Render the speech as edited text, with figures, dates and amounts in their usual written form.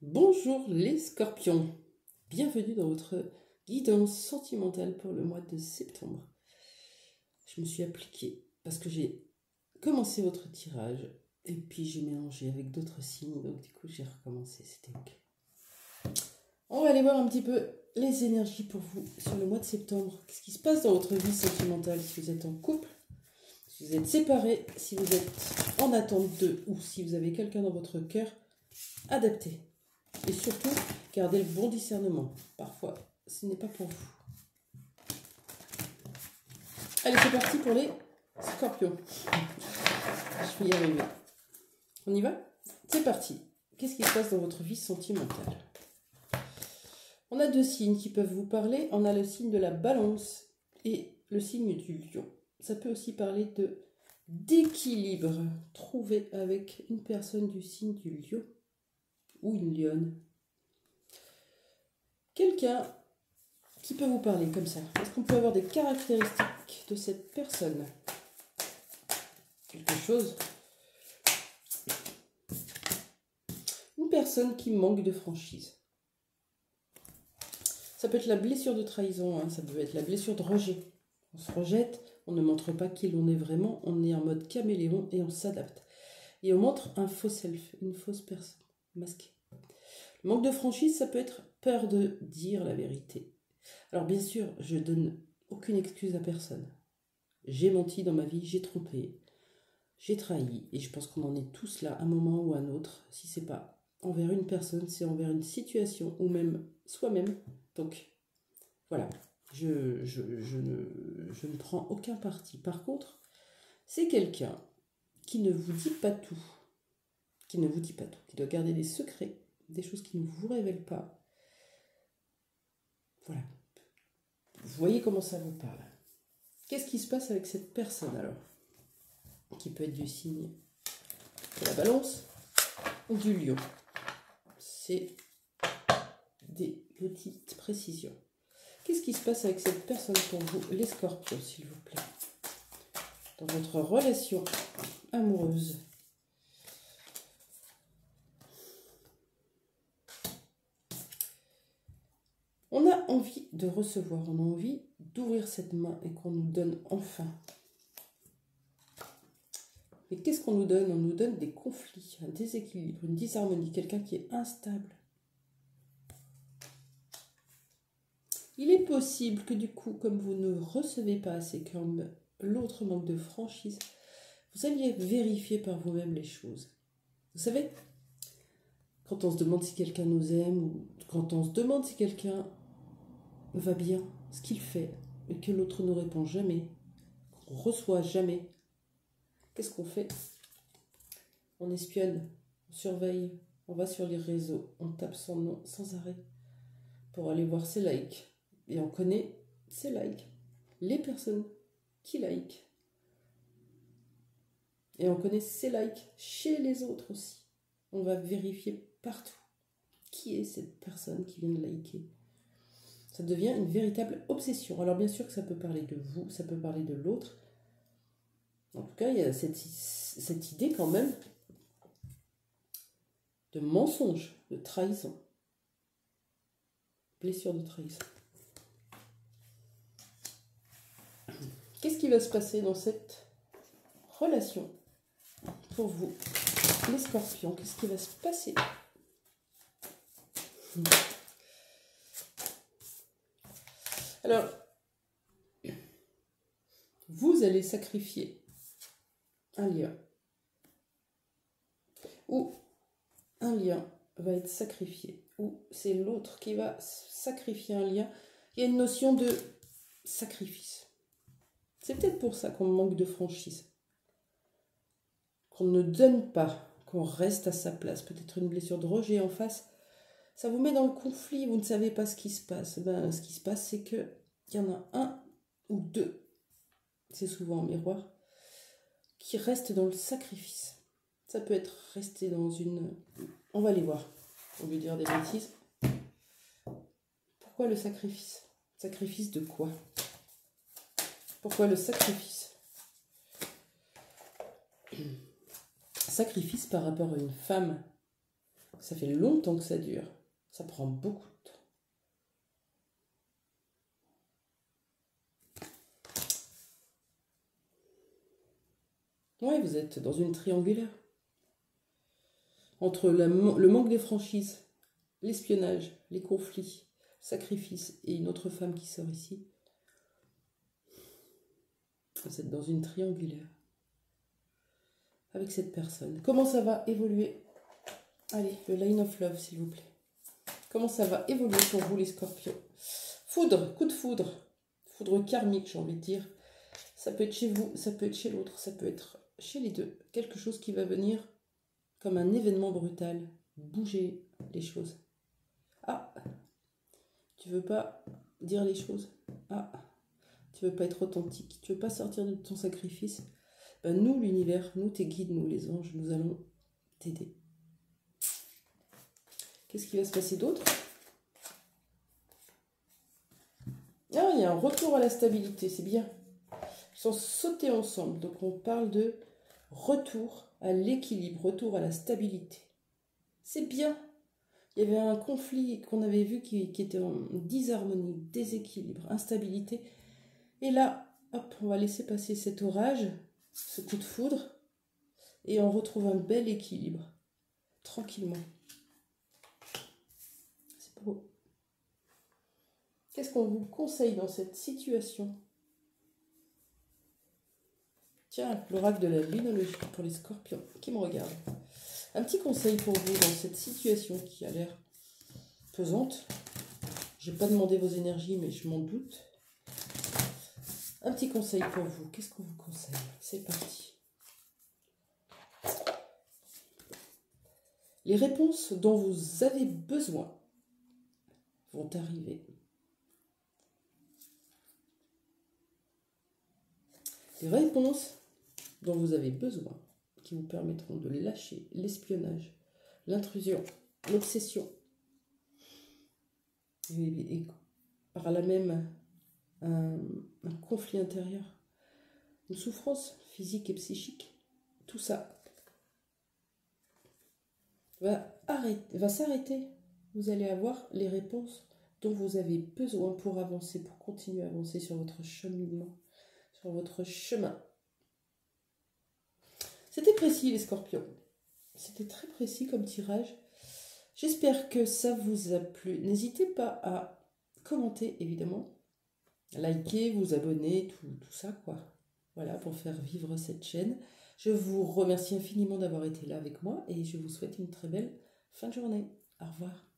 Bonjour les scorpions, bienvenue dans votre guidance sentimentale pour le mois de septembre. Je me suis appliquée parce que j'ai commencé votre tirage et puis j'ai mélangé avec d'autres signes, donc du coup j'ai recommencé, c'était ok. On va aller voir un petit peu les énergies pour vous sur le mois de septembre. Qu'est-ce qui se passe dans votre vie sentimentale si vous êtes en couple, si vous êtes séparés, si vous êtes en attente de ou si vous avez quelqu'un dans votre cœur, adapté. Et surtout, gardez le bon discernement. Parfois, ce n'est pas pour vous. Allez, c'est parti pour les scorpions. Je vais y arriver. On y va? C'est parti. Qu'est-ce qui se passe dans votre vie sentimentale? On a deux signes qui peuvent vous parler. On a le signe de la balance et le signe du lion. Ça peut aussi parler d'équilibre trouvé avec une personne du signe du lion ou une lionne. Quelqu'un qui peut vous parler comme ça. Est-ce qu'on peut avoir des caractéristiques de cette personne? Quelque chose. Une personne qui manque de franchise. Ça peut être la blessure de trahison, hein. Ça peut être la blessure de rejet. On se rejette, on ne montre pas qui l'on est vraiment, on est en mode caméléon et on s'adapte. Et on montre un faux self, une fausse personne masquée. Le manque de franchise, ça peut être peur de dire la vérité. Alors bien sûr, je donne aucune excuse à personne. J'ai menti dans ma vie, j'ai trompé, j'ai trahi, et je pense qu'on en est tous là, à un moment ou à un autre. Si c'est pas envers une personne, c'est envers une situation, ou même soi-même. Donc, voilà, je ne prends aucun parti. Par contre, c'est quelqu'un qui ne vous dit pas tout, qui doit garder des secrets, des choses qui ne vous révèlent pas. Voilà. Vous voyez comment ça vous parle. Qu'est-ce qui se passe avec cette personne alors? Qui peut être du signe de la balance ou du lion. C'est des petites précisions. Qu'est-ce qui se passe avec cette personne pour vous, les scorpions, s'il vous plaît? Dans votre relation amoureuse. On a envie de recevoir, on a envie d'ouvrir cette main et qu'on nous donne enfin. Mais qu'est-ce qu'on nous donne? On nous donne des conflits, un déséquilibre, une disharmonie, quelqu'un qui est instable. Il est possible que du coup, comme vous ne recevez pas assez, comme l'autre manque de franchise, vous alliez vérifier par vous-même les choses. Vous savez, quand on se demande si quelqu'un nous aime, ou quand on se demande si quelqu'un va bien, ce qu'il fait, et que l'autre ne répond jamais, qu'on ne reçoit jamais, qu'est-ce qu'on fait? On espionne, on surveille, on va sur les réseaux, on tape son nom sans arrêt pour aller voir ses likes. Et on connaît ses likes, les personnes qui likent. Et on connaît ses likes chez les autres aussi. On va vérifier partout qui est cette personne qui vient de liker. Ça devient une véritable obsession. Alors bien sûr que ça peut parler de vous, ça peut parler de l'autre. En tout cas, il y a cette idée quand même de mensonge, de trahison. Blessure de trahison. Qu'est-ce qui va se passer dans cette relation pour vous, les scorpions? Qu'est-ce qui va se passer? Alors, vous allez sacrifier un lien. Ou un lien va être sacrifié. Ou c'est l'autre qui va sacrifier un lien. Il y a une notion de sacrifice. C'est peut-être pour ça qu'on manque de franchise. Qu'on ne donne pas, qu'on reste à sa place. Peut-être une blessure de rejet en face. Ça vous met dans le conflit, vous ne savez pas ce qui se passe. Ce qui se passe, c'est qu'il y en a un ou deux, c'est souvent en miroir, qui restent dans le sacrifice. Ça peut être resté dans une... On va les voir, au lieu de dire des bêtises. Pourquoi le sacrifice? Sacrifice de quoi? Pourquoi le sacrifice? Sacrifice par rapport à une femme Ça fait longtemps que ça dure. Ça prend beaucoup de temps. Oui, vous êtes dans une triangulaire. Entre le manque de franchise, l'espionnage, les conflits, le sacrifice et une autre femme qui sort ici. Vous êtes dans une triangulaire. Avec cette personne. Comment ça va évoluer? Allez, le line of love, s'il vous plaît. Comment ça va évoluer pour vous, les scorpions? Foudre, coup de foudre. Foudre karmique, j'ai envie de dire. Ça peut être chez vous, ça peut être chez l'autre, ça peut être chez les deux. Quelque chose qui va venir comme un événement brutal. Bouger les choses. Ah, tu veux pas dire les choses? Ah, tu veux pas être authentique? Tu veux pas sortir de ton sacrifice? Ben nous, l'univers, nous, tes guides, nous, les anges, nous allons t'aider. Qu'est-ce qui va se passer d'autre? Ah, il y a un retour à la stabilité, c'est bien. Ils sont sautés ensemble, donc on parle de retour à l'équilibre, retour à la stabilité. C'est bien. Il y avait un conflit qu'on avait vu qui était en disharmonie, déséquilibre, instabilité. Et là, hop, on va laisser passer cet orage, ce coup de foudre, et on retrouve un bel équilibre, tranquillement. C'est beau. Qu'est-ce qu'on vous conseille dans cette situation? Tiens, l'oracle de la lunologie pour les scorpions qui me regardent. Un petit conseil pour vous dans cette situation qui a l'air pesante. Je n'ai pas demandé vos énergies, mais je m'en doute. Un petit conseil pour vous. Qu'est-ce qu'on vous conseille? C'est parti. Les réponses dont vous avez besoin vont arriver. Les réponses dont vous avez besoin qui vous permettront de lâcher l'espionnage, l'intrusion, l'obsession et par là même un conflit intérieur, une souffrance physique et psychique. Tout ça va s'arrêter. Vous allez avoir les réponses dont vous avez besoin pour avancer, pour continuer à avancer sur votre cheminement, sur votre chemin. C'était précis, les scorpions. C'était très précis comme tirage. J'espère que ça vous a plu. N'hésitez pas à commenter, évidemment, liker, vous abonner, tout ça, quoi. Voilà, pour faire vivre cette chaîne. Je vous remercie infiniment d'avoir été là avec moi et je vous souhaite une très belle fin de journée. Au revoir.